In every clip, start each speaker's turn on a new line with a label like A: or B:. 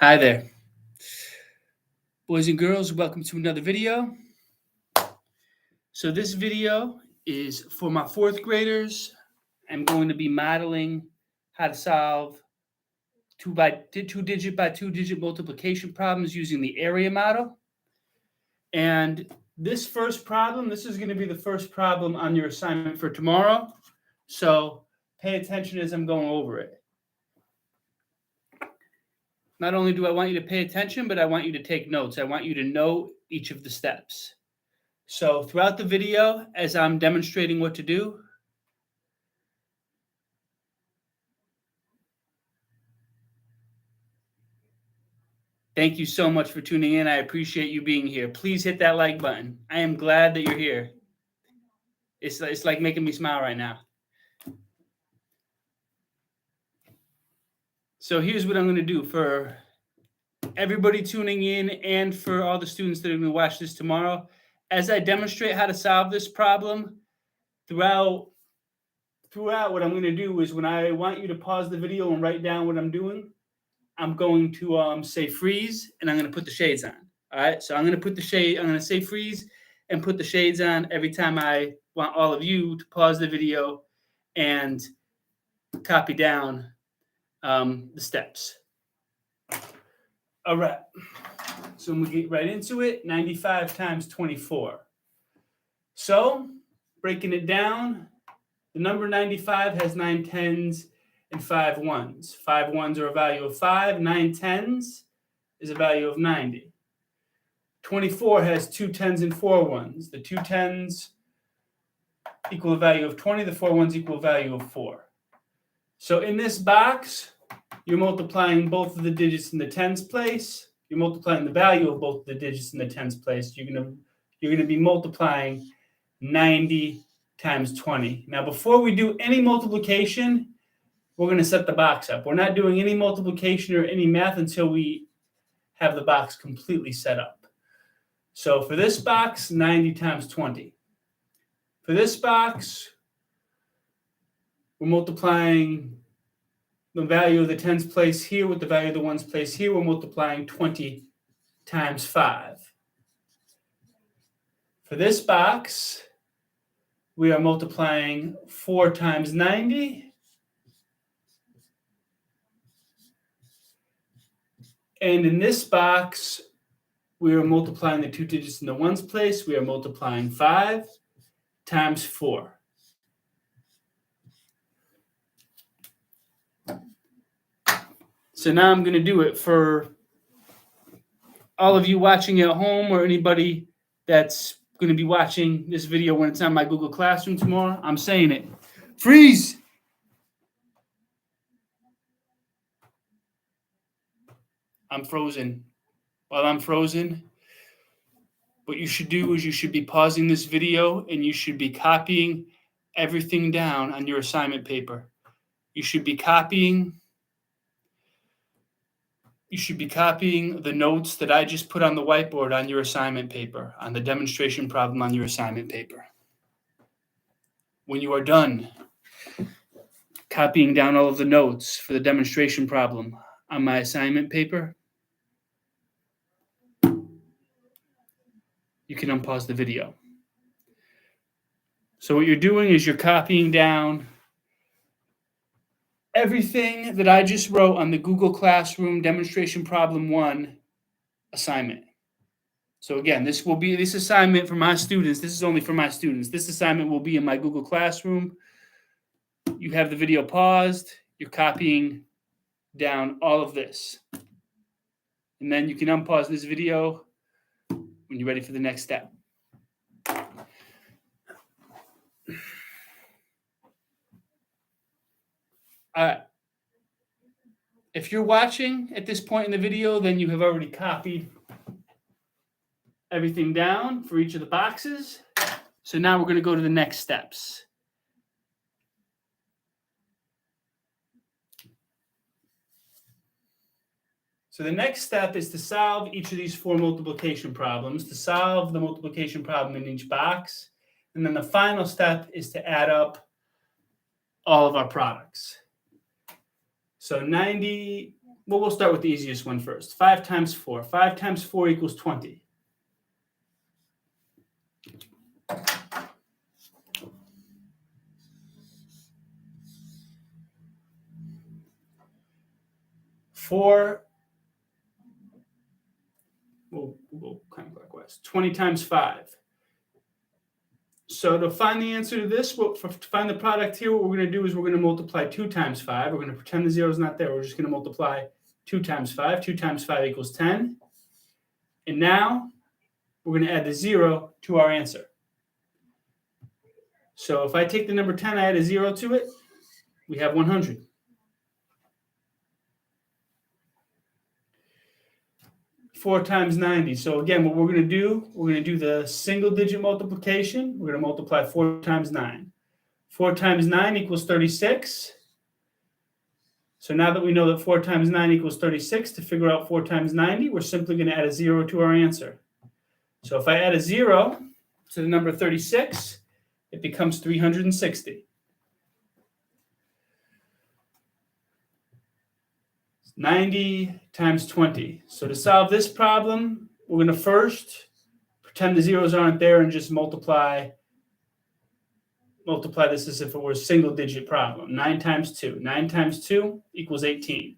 A: Hi there, boys and girls. Welcome to another video. So this video is for my fourth graders. I'm going to be modeling how to solve two digit by two digit multiplication problems using the area model. And this first problem, this is going to be the first problem on your assignment for tomorrow. So pay attention as I'm going over it. Not only do I want you to pay attention, but I want you to take notes. I want you to know each of the steps. So throughout the video, as I'm demonstrating what to do, thank you so much for tuning in. I appreciate you being here. Please hit that like button. I am glad that you're here. It's like making me smile right now. So here's what I'm going to do for everybody tuning in and for all the students that are going to watch this tomorrow. As I demonstrate how to solve this problem, throughout what I'm going to do is when I want you to pause the video and write down what I'm doing, I'm going to say freeze, and I'm going to put the shades on. All right, so I'm going to say freeze and put the shades on every time I want all of you to pause the video and copy down the steps. All right, so I'm going to get right into it. 95 times 24. So breaking it down, the number 95 has 9 tens and 5 ones. 5 ones are a value of 5. 9 tens is a value of 90. 24 has 2 tens and 4 ones. The 2 tens equal a value of 20. The 4 ones equal a value of 4. So in this box, you're multiplying both of the digits in the tens place. You're multiplying the value of both the digits in the tens place. You're going to be multiplying 90 times 20. Now, before we do any multiplication, we're going to set the box up. We're not doing any multiplication or any math until we have the box completely set up. So for this box, 90 times 20. For this box, we're multiplying the value of the tens place here with the value of the ones place here. We're multiplying 20 times 5. For this box, we are multiplying 4 times 90. And in this box, we are multiplying the 2 digits in the ones place. We are multiplying 5 times 4. So now I'm going to do it for all of you watching at home or anybody that's going to be watching this video when it's on my Google Classroom tomorrow. I'm saying it. Freeze! I'm frozen. While I'm frozen, what you should do is you should be pausing this video and you should be copying everything down on your assignment paper. You should be copying the notes that I just put on the whiteboard on your assignment paper, on the demonstration problem on your assignment paper. When you are done copying down all of the notes for the demonstration problem on my assignment paper, you can unpause the video. So what you're doing is you're copying down everything that I just wrote on the Google Classroom demonstration problem 1 assignment. So again, this assignment for my students. This is only for my students. This assignment will be in my Google Classroom. You have the video paused. You're copying down all of this. And then you can unpause this video when you're ready for the next step. All right. If you're watching at this point in the video, then you have already copied everything down for each of the boxes. So now we're going to go to the next steps. So the next step is to solve each of these 4 multiplication problems, to solve the multiplication problem in each box. And then the final step is to add up all of our products. So 90 Well, we'll start with the easiest one first. 5 times 4. 5 times 4 equals 20. We'll go counterclockwise. 20 times 5. So to find the answer to this, to find the product here, what we're going to do is we're going to multiply 2 times 5. We're going to pretend the 0 is not there. We're just going to multiply 2 times 5. 2 times 5 equals 10. And now we're going to add the 0 to our answer. So if I take the number 10, I add a 0 to it, we have 100. Four times 90. So again, what we're going to do, we're going to do the single digit multiplication. We're going to multiply 4 times 9. 4 times 9 equals 36. So now that we know that 4 times 9 equals 36, to figure out 4 times 90, we're simply going to add a 0 to our answer. So if I add a 0 to the number 36, it becomes 360. 90 times 20. So to solve this problem, we're going to first pretend the zeros aren't there and just multiply this as if it were a single digit problem. 9 times 2. 9 times 2 equals 18.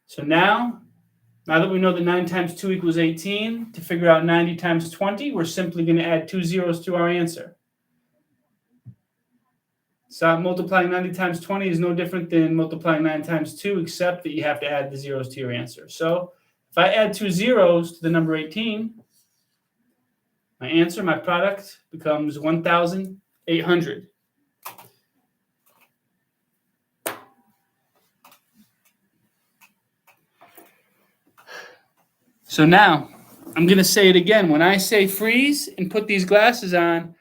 A: So now that we know that 9 times 2 equals 18, to figure out 90 times 20, we're simply going to add 2 zeros to our answer. So multiplying 90 times 20 is no different than multiplying 9 times 2, except that you have to add the zeros to your answer. So if I add 2 zeros to the number 18, my answer, my product, becomes 1,800. So now I'm going to say it again. When I say freeze and put these glasses on,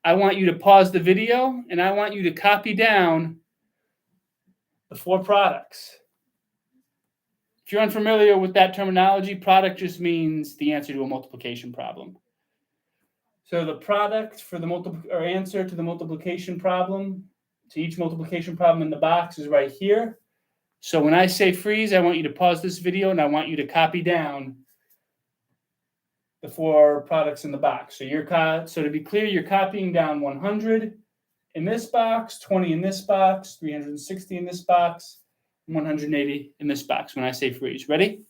A: I want you to pause the video and I want you to copy down the 4 products. If you're unfamiliar with that terminology, product just means the answer to a multiplication problem. So the product for the answer to the multiplication problem, to each multiplication problem in the box, is right here. So when I say freeze, I want you to pause this video and I want you to copy down the 4 products in the box. So to be clear, you're copying down 100 in this box, 20 in this box, 360 in this box, 180 in this box when I say freeze. Ready?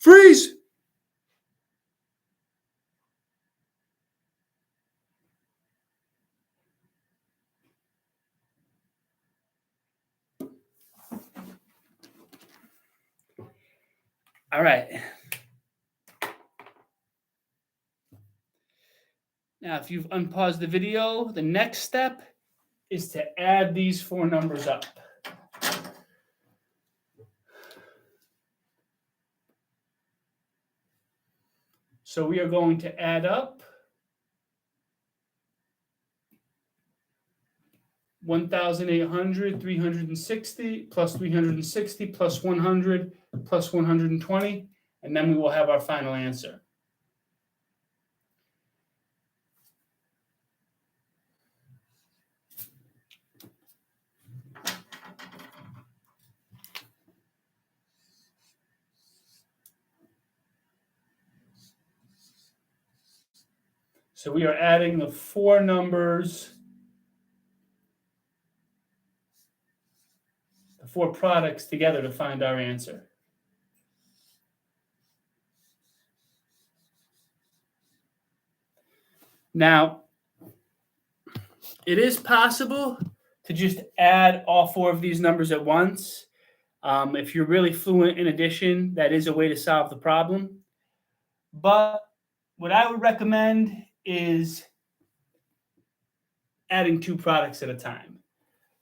A: Freeze! All right. Now, if you've unpaused the video, the next step is to add these 4 numbers up. So we are going to add up 1,800, 360, plus 360, plus 100, plus 120, and then we will have our final answer. So we are adding the 4 numbers, the 4 products together to find our answer. Now, it is possible to just add all 4 of these numbers at once. If you're really fluent in addition, that is a way to solve the problem. But what I would recommend is adding 2 products at a time.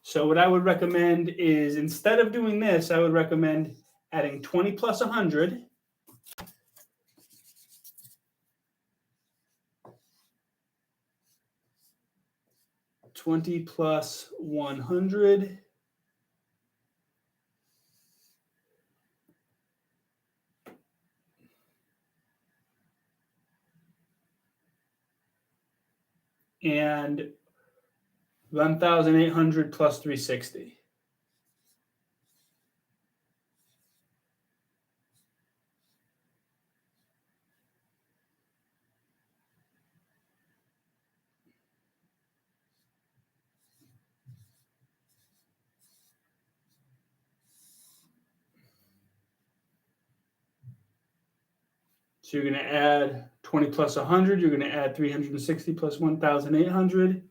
A: So what I would recommend is, instead of doing this, I would recommend adding 20 plus 100. $20 plus 100. And 1,800 plus 360. So you're going to add 20 plus 100. You're going to add 360 plus 1,800.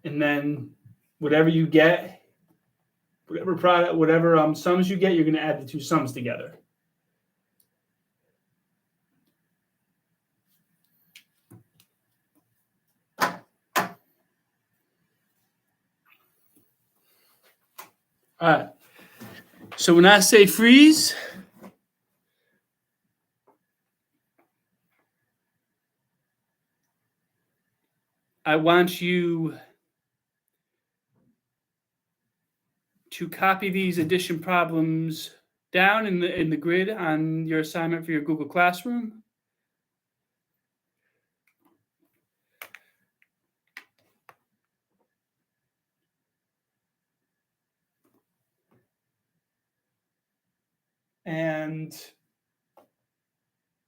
A: And then whatever you get, whatever sums you get, you're going to add the two sums together. All right. So when I say freeze, I want you to copy these addition problems down in the grid on your assignment for your Google Classroom. And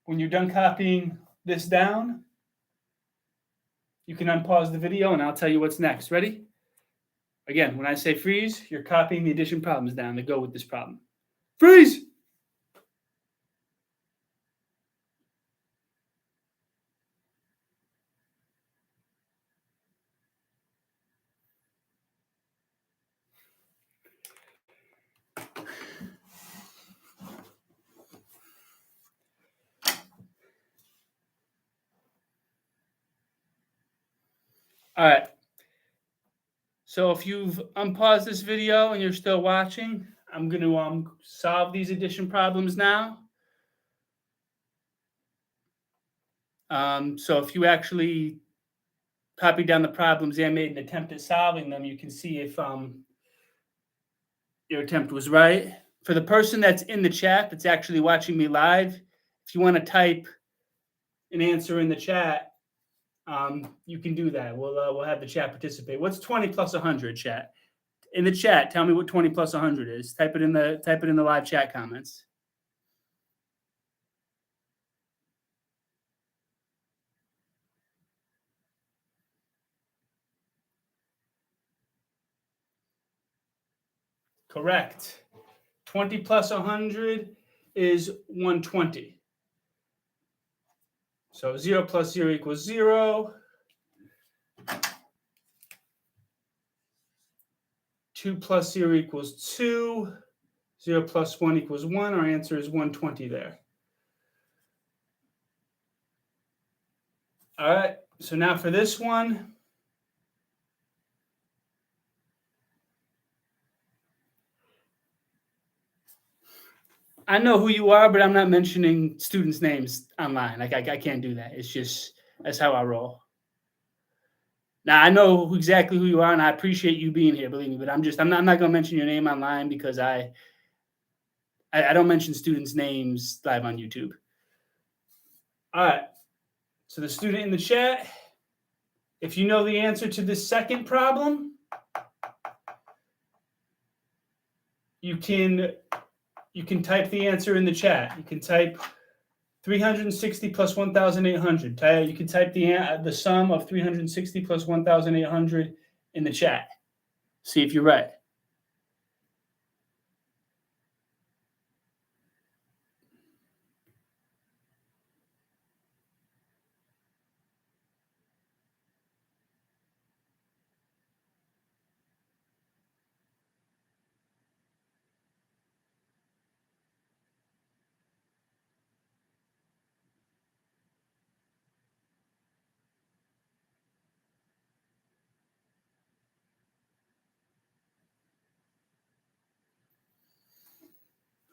A: when you're done copying this down, you can unpause the video and I'll tell you what's next. Ready? Again, when I say freeze, you're copying the addition problems down that go with this problem. Freeze! All right. So if you've unpaused this video and you're still watching, I'm going to solve these addition problems now. So if you actually copy down the problems and made an attempt at solving them, you can see if your attempt was right. For the person that's in the chat that's actually watching me live, if you want to type an answer in the chat, you can do that. We'll have the chat participate. What's 20 plus 100, chat? In the chat, tell me what 20 plus 100 is. Type it in the live chat comments. Correct. 20 plus 100 is 120. So 0 plus 0 equals 0. 2 plus 0 equals 2. 0 plus 1 equals 1. Our answer is 120 there. All right. So now for this one. I know who you are, but I'm not mentioning students' names online. Like I can't do that. It's just that's how I roll. Now I know exactly who you are, and I appreciate you being here. Believe me, but I'm not going to mention your name online because I don't mention students' names live on YouTube. All right. So the student in the chat, if you know the answer to this second problem, you can type the answer in the chat. You can type 360 plus 1,800. You can type the sum of 360 plus 1,800 in the chat. See if you're right.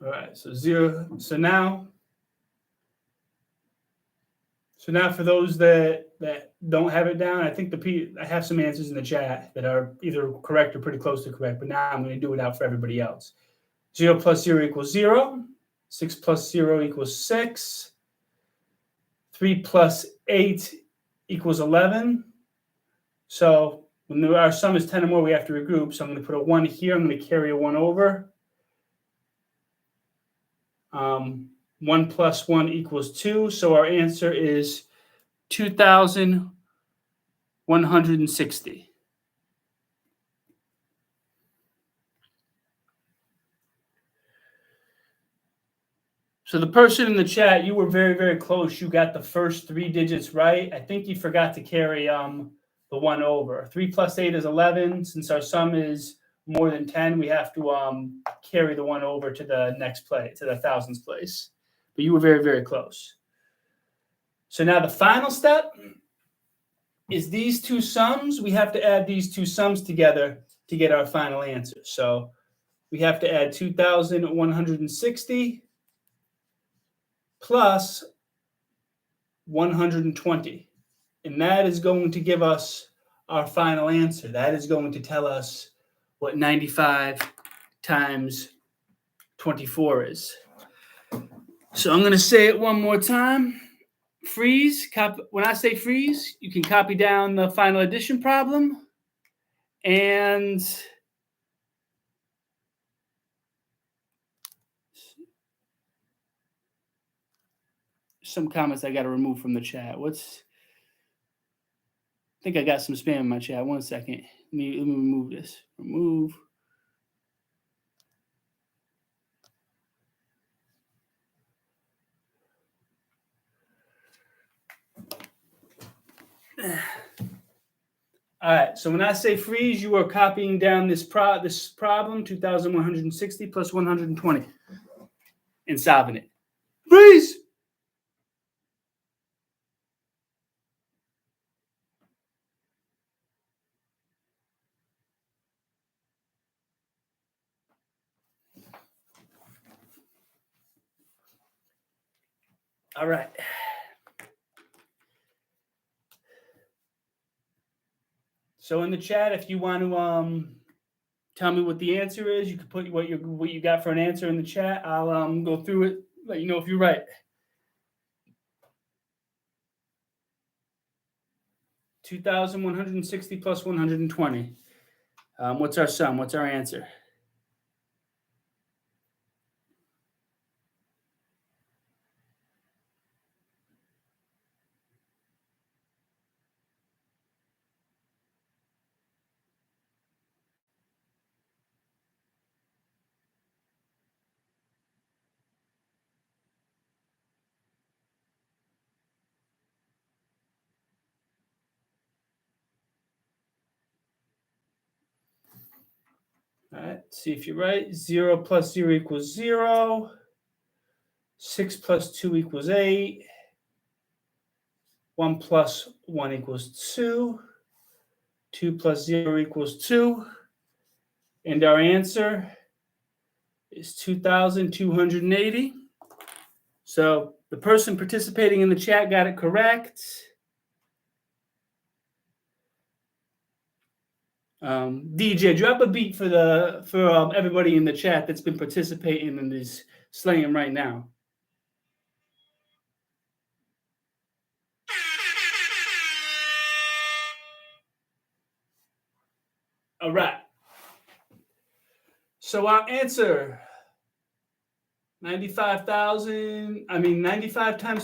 A: All right, so 0. So now for those that don't have it down, I think I have some answers in the chat that are either correct or pretty close to correct, but now I'm going to do it out for everybody else. 0 plus 0 equals 0. 6 plus 0 equals 6. 3 plus 8 equals 11. So when our sum is 10 or more, we have to regroup. So I'm going to put a 1 here. I'm going to carry a 1 over. 1 plus 1 equals 2. So our answer is 2,160. So the person in the chat, you were very, very close. You got the first 3 digits right. I think you forgot to carry the 1 over. 3 plus 8 is 11. Since our sum is more than 10, we have to carry the 1 over to the next place, to the thousands place. But you were very, very close. So now the final step is these two sums. We have to add these two sums together to get our final answer. So we have to add 2,160 plus 120. And that is going to give us our final answer. That is going to tell us what 95 times 24 is. So I'm going to say it one more time. Freeze. When I say freeze, you can copy down the final addition problem. And some comments I got to remove from the chat. I think I got some spam in my chat. 1 second. Let me remove this. Remove. All right. So when I say freeze, you are copying down this problem, 2,160 plus 120, and solving it. Freeze. All right. So in the chat, if you want to tell me what the answer is, you can put what you got for an answer in the chat. I'll go through it, let you know if you're right. 2,160 plus 120. What's our sum? What's our answer? All right, see if you're right. 0 plus 0 equals 0. 6 plus 2 equals 8. 1 plus 1 equals 2. 2 plus 0 equals 2. And our answer is 2,280. So the person participating in the chat got it correct. DJ, drop a beat for everybody in the chat that's been participating in this slam right now. All right. So our answer, 95 times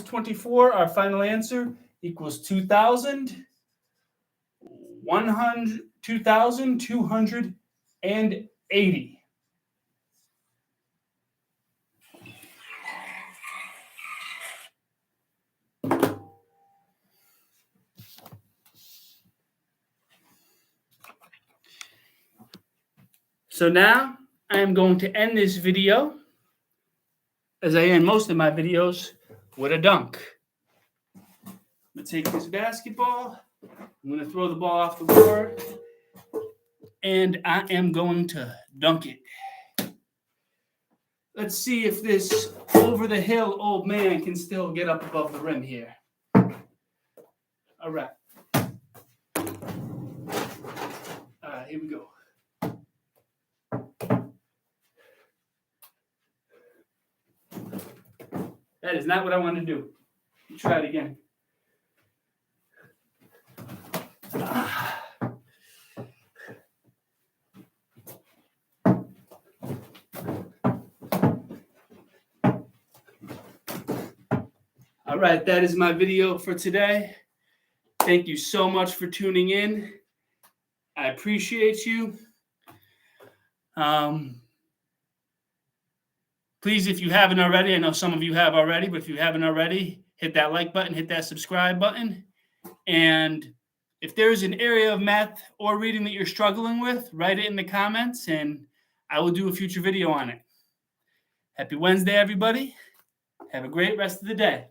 A: 24, our final answer equals 2,280. So now I am going to end this video, as I end most of my videos, with a dunk. I'm going to take this basketball. I'm going to throw the ball off the board. And I am going to dunk it. Let's see if this over-the-hill old man can still get up above the rim here. All right. Here we go. That is not what I want to do. Try it again. All right, that is my video for today. Thank you so much for tuning in. I appreciate you. Please, if you haven't already, I know some of you have already, but if you haven't already, hit that like button, hit that subscribe button. And if there's an area of math or reading that you're struggling with, write it in the comments and I will do a future video on it. Happy Wednesday, everybody. Have a great rest of the day.